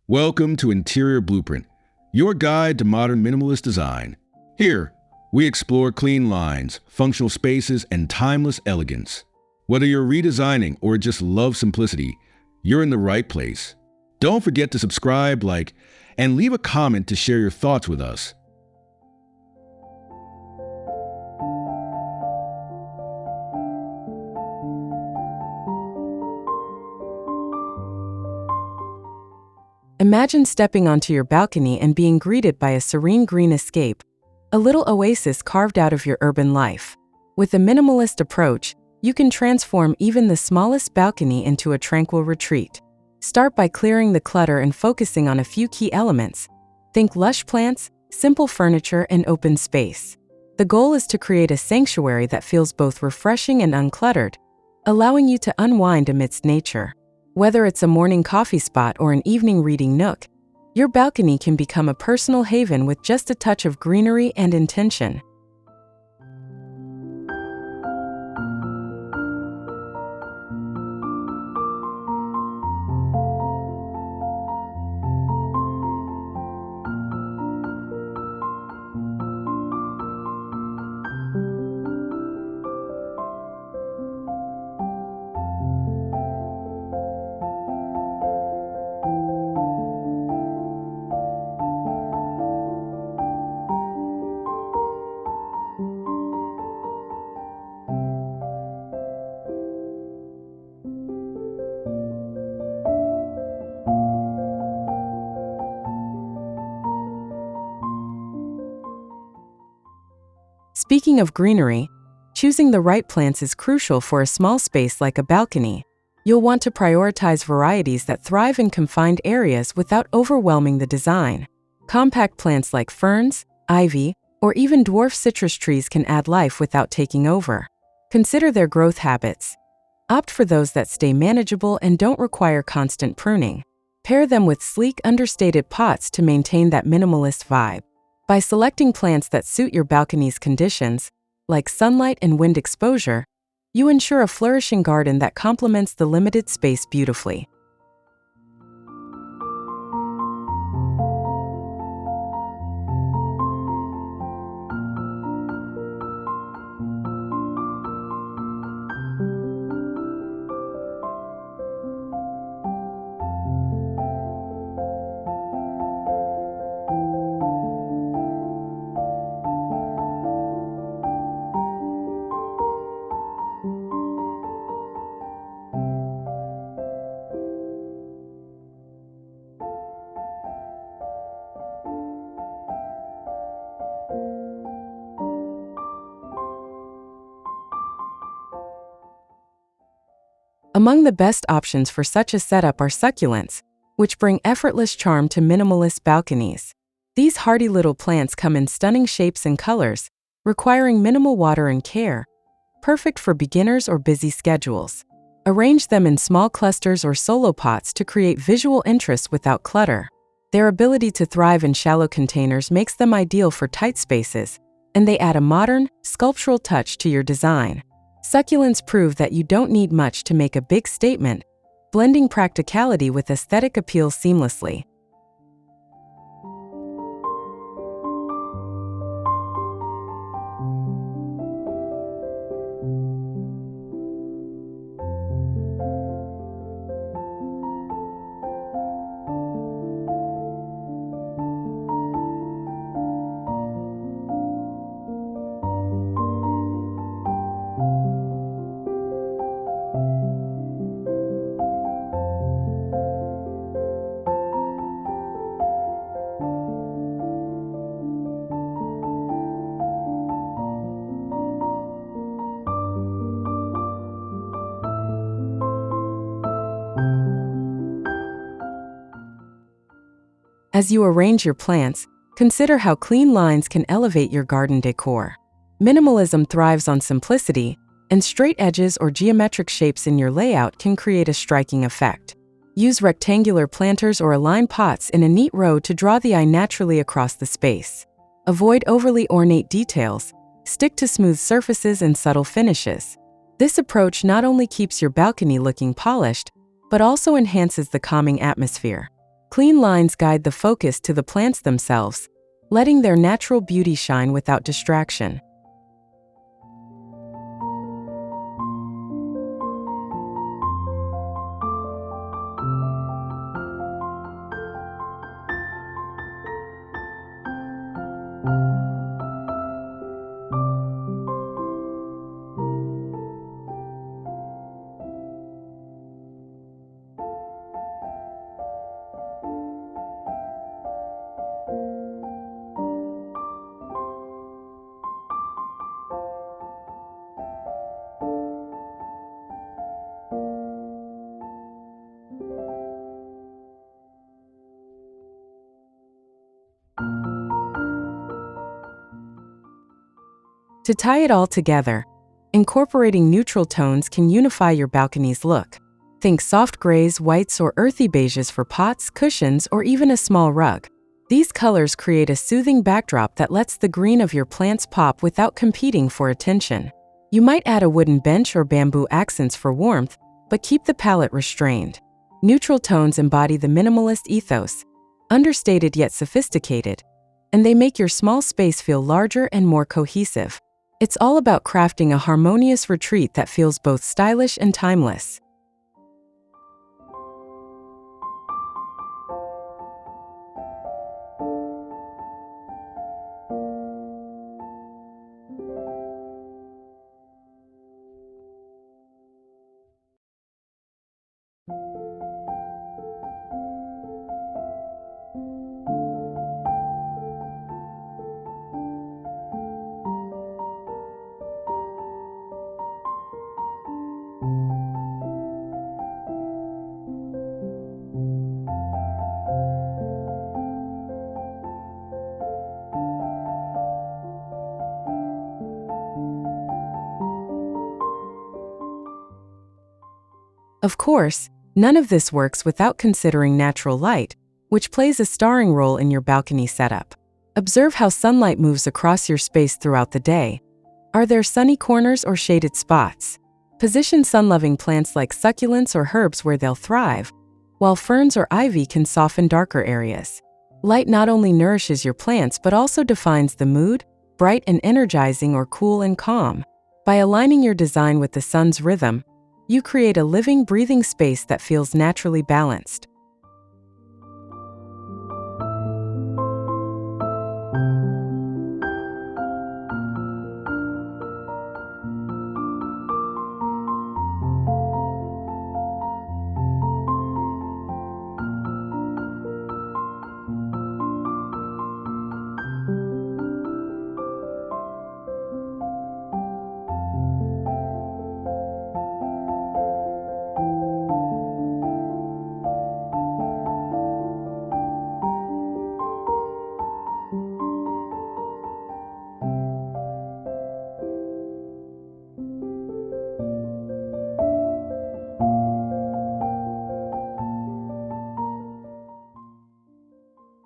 Welcome to Interior Blueprint, your guide to modern minimalist design. Here, we explore clean lines, functional spaces, and timeless elegance. Whether you're redesigning or just love simplicity, you're in the right place. Don't forget to subscribe, like, and leave a comment to share your thoughts with us. Imagine stepping onto your balcony and being greeted by a serene green escape, a little oasis carved out of your urban life. With a minimalist approach, you can transform even the smallest balcony into a tranquil retreat. Start by clearing the clutter and focusing on a few key elements. Think lush plants, simple furniture, and open space. The goal is to create a sanctuary that feels both refreshing and uncluttered, allowing you to unwind amidst nature. Whether it's a morning coffee spot or an evening reading nook, your balcony can become a personal haven with just a touch of greenery and intention. Speaking of greenery, choosing the right plants is crucial for a small space like a balcony. You'll want to prioritize varieties that thrive in confined areas without overwhelming the design. Compact plants like ferns, ivy, or even dwarf citrus trees can add life without taking over. Consider their growth habits. Opt for those that stay manageable and don't require constant pruning. Pair them with sleek, understated pots to maintain that minimalist vibe. By selecting plants that suit your balcony's conditions, like sunlight and wind exposure, you ensure a flourishing garden that complements the limited space beautifully. Among the best options for such a setup are succulents, which bring effortless charm to minimalist balconies. These hardy little plants come in stunning shapes and colors, requiring minimal water and care, perfect for beginners or busy schedules. Arrange them in small clusters or solo pots to create visual interest without clutter. Their ability to thrive in shallow containers makes them ideal for tight spaces, and they add a modern, sculptural touch to your design. Succulents prove that you don't need much to make a big statement, blending practicality with aesthetic appeal seamlessly. As you arrange your plants, consider how clean lines can elevate your garden decor. Minimalism thrives on simplicity, and straight edges or geometric shapes in your layout can create a striking effect. Use rectangular planters or align pots in a neat row to draw the eye naturally across the space. Avoid overly ornate details, stick to smooth surfaces and subtle finishes. This approach not only keeps your balcony looking polished, but also enhances the calming atmosphere. Clean lines guide the focus to the plants themselves, letting their natural beauty shine without distraction. To tie it all together, incorporating neutral tones can unify your balcony's look. Think soft grays, whites, or earthy beiges for pots, cushions, or even a small rug. These colors create a soothing backdrop that lets the green of your plants pop without competing for attention. You might add a wooden bench or bamboo accents for warmth, but keep the palette restrained. Neutral tones embody the minimalist ethos, understated yet sophisticated, and they make your small space feel larger and more cohesive. It's all about crafting a harmonious retreat that feels both stylish and timeless. Of course, none of this works without considering natural light, which plays a starring role in your balcony setup. Observe how sunlight moves across your space throughout the day. Are there sunny corners or shaded spots? Position sun-loving plants like succulents or herbs where they'll thrive, while ferns or ivy can soften darker areas. Light not only nourishes your plants but also defines the mood, bright and energizing or cool and calm. By aligning your design with the sun's rhythm, you create a living, breathing space that feels naturally balanced.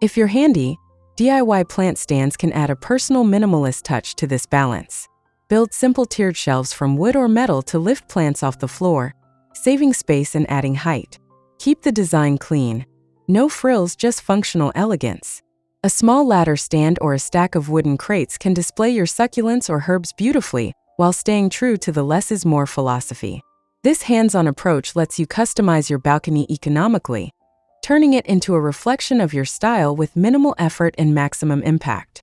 If you're handy, DIY plant stands can add a personal minimalist touch to this balance. Build simple tiered shelves from wood or metal to lift plants off the floor, saving space and adding height. Keep the design clean. No frills, just functional elegance. A small ladder stand or a stack of wooden crates can display your succulents or herbs beautifully while staying true to the less is more philosophy. This hands-on approach lets you customize your balcony economically, turning it into a reflection of your style with minimal effort and maximum impact.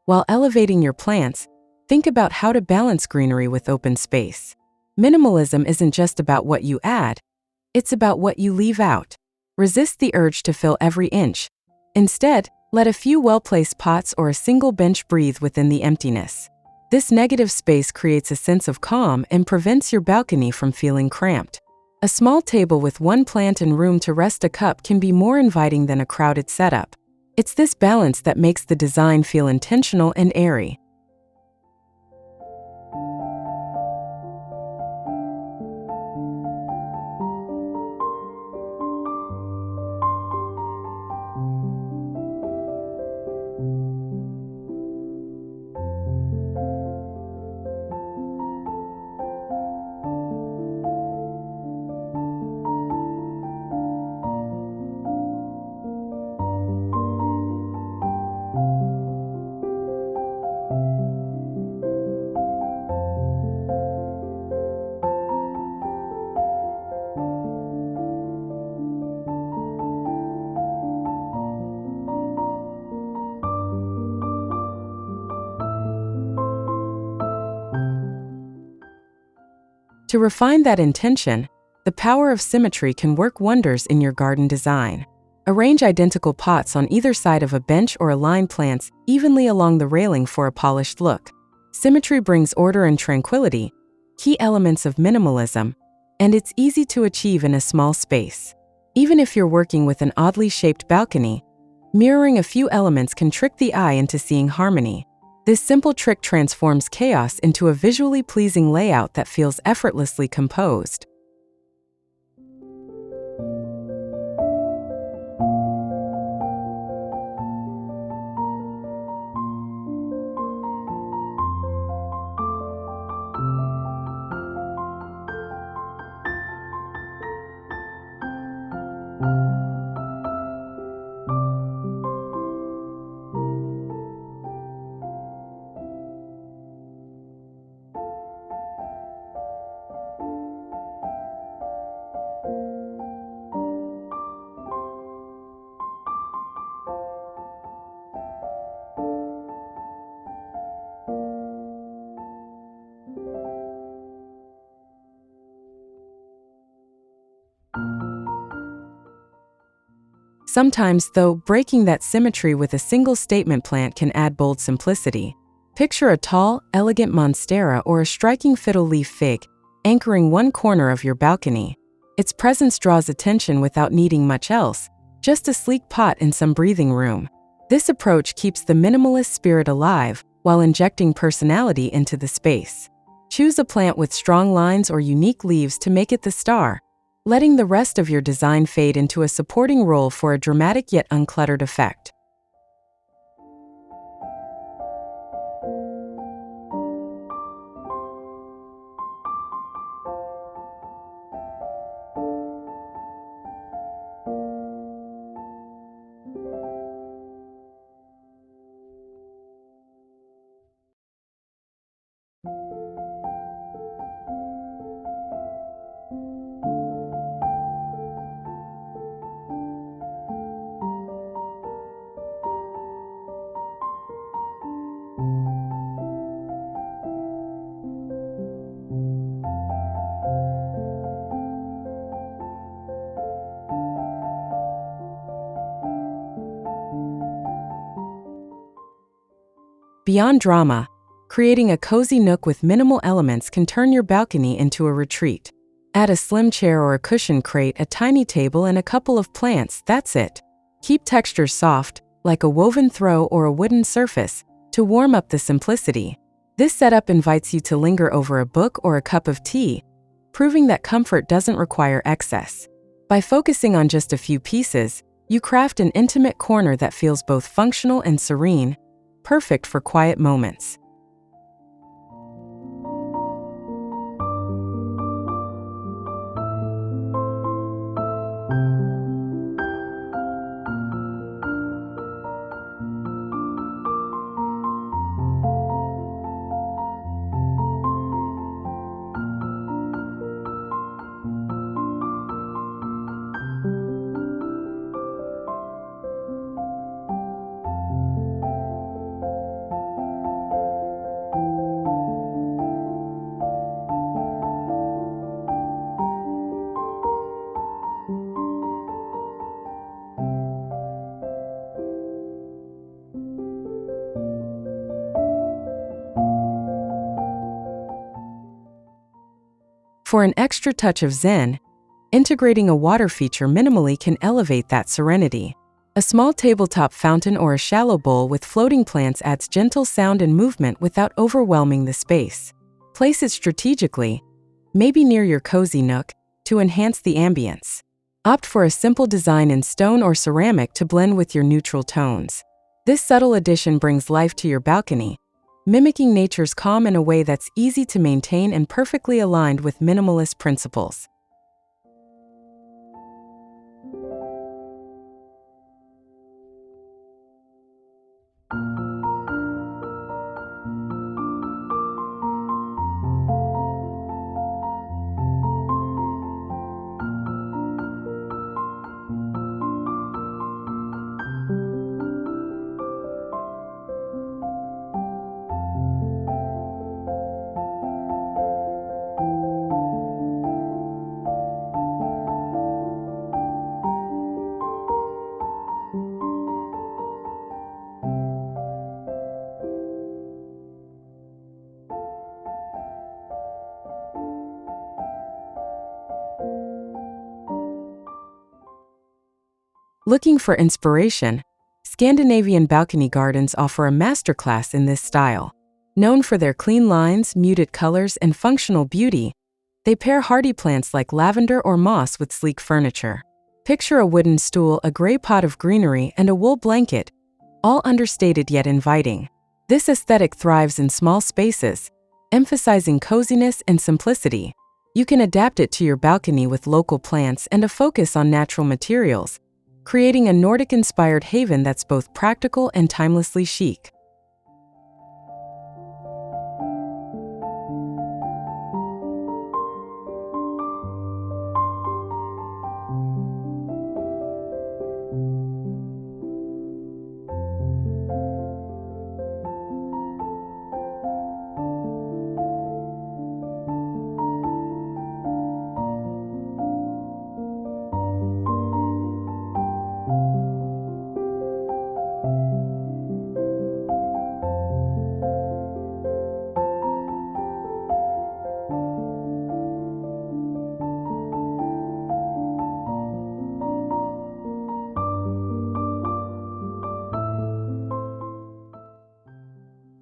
While elevating your plants, think about how to balance greenery with open space. Minimalism isn't just about what you add, It's about what you leave out. Resist the urge to fill every inch. Instead, let a few well-placed pots or a single bench breathe within the emptiness. This negative space creates a sense of calm and prevents your balcony from feeling cramped. A small table with one plant and room to rest a cup can be more inviting than a crowded setup. It's this balance that makes the design feel intentional and airy. To refine that intention, the power of symmetry can work wonders in your garden design. Arrange identical pots on either side of a bench or align plants evenly along the railing for a polished look. Symmetry brings order and tranquility, key elements of minimalism, and it's easy to achieve in a small space. Even if you're working with an oddly shaped balcony, mirroring a few elements can trick the eye into seeing harmony. This simple trick transforms chaos into a visually pleasing layout that feels effortlessly composed. Sometimes, though, breaking that symmetry with a single statement plant can add bold simplicity. Picture a tall, elegant monstera or a striking fiddle leaf fig anchoring one corner of your balcony. Its presence draws attention without needing much else, just a sleek pot and some breathing room. This approach keeps the minimalist spirit alive while injecting personality into the space. Choose a plant with strong lines or unique leaves to make it the star, letting the rest of your design fade into a supporting role for a dramatic yet uncluttered effect. Beyond drama, creating a cozy nook with minimal elements can turn your balcony into a retreat. Add a slim chair or a cushion crate, a tiny table, and a couple of plants, that's it. Keep textures soft, like a woven throw or a wooden surface, to warm up the simplicity. This setup invites you to linger over a book or a cup of tea, proving that comfort doesn't require excess. By focusing on just a few pieces, you craft an intimate corner that feels both functional and serene, perfect for quiet moments. For an extra touch of zen, integrating a water feature minimally can elevate that serenity. A small tabletop fountain or a shallow bowl with floating plants adds gentle sound and movement without overwhelming the space. Place it strategically, maybe near your cozy nook, to enhance the ambience. Opt for a simple design in stone or ceramic to blend with your neutral tones. This subtle addition brings life to your balcony, mimicking nature's calm in a way that's easy to maintain and perfectly aligned with minimalist principles. Looking for inspiration? Scandinavian balcony gardens offer a masterclass in this style. Known for their clean lines, muted colors, and functional beauty, they pair hardy plants like lavender or moss with sleek furniture. Picture a wooden stool, a gray pot of greenery, and a wool blanket, all understated yet inviting. This aesthetic thrives in small spaces, emphasizing coziness and simplicity. You can adapt it to your balcony with local plants and a focus on natural materials, creating a Nordic-inspired haven that's both practical and timelessly chic.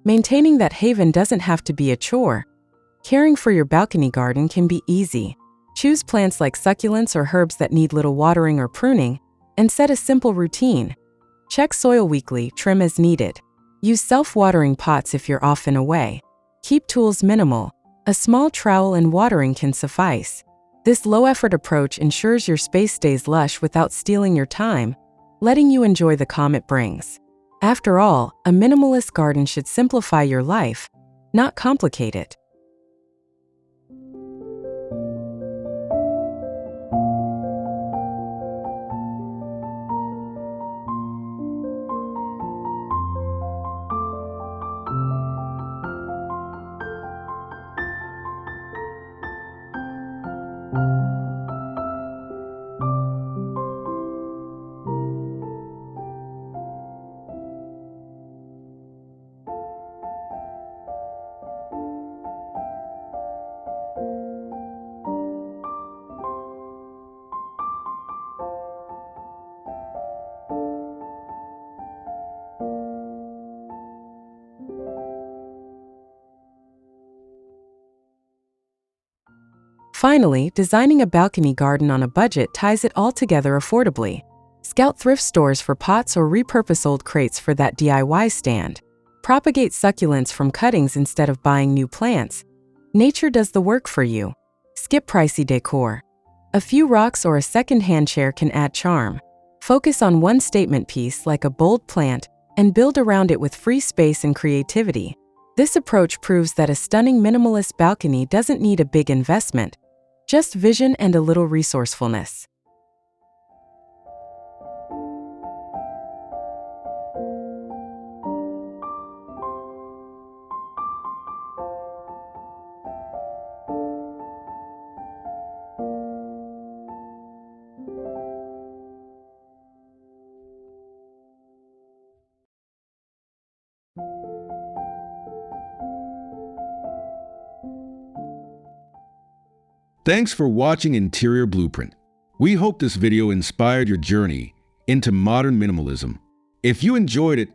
Maintaining that haven doesn't have to be a chore. Caring for your balcony garden can be easy. Choose plants like succulents or herbs that need little watering or pruning, and set a simple routine. Check soil weekly, trim as needed. Use self-watering pots if you're often away. Keep tools minimal. A small trowel and watering can suffice. This low-effort approach ensures your space stays lush without stealing your time, letting you enjoy the calm it brings. After all, a minimalist garden should simplify your life, not complicate it. Finally, designing a balcony garden on a budget ties it all together affordably. Scout thrift stores for pots or repurpose old crates for that DIY stand. Propagate succulents from cuttings instead of buying new plants. Nature does the work for you. Skip pricey decor. A few rocks or a second-hand chair can add charm. Focus on one statement piece like a bold plant and build around it with free space and creativity. This approach proves that a stunning minimalist balcony doesn't need a big investment, just vision and a little resourcefulness. Thanks for watching Interior Blueprint. We hope this video inspired your journey into modern minimalism. If you enjoyed it,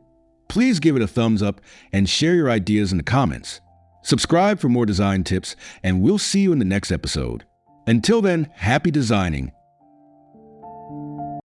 please give it a thumbs up and share your ideas in the comments. Subscribe for more design tips, and we'll see you in the next episode. Until then, happy designing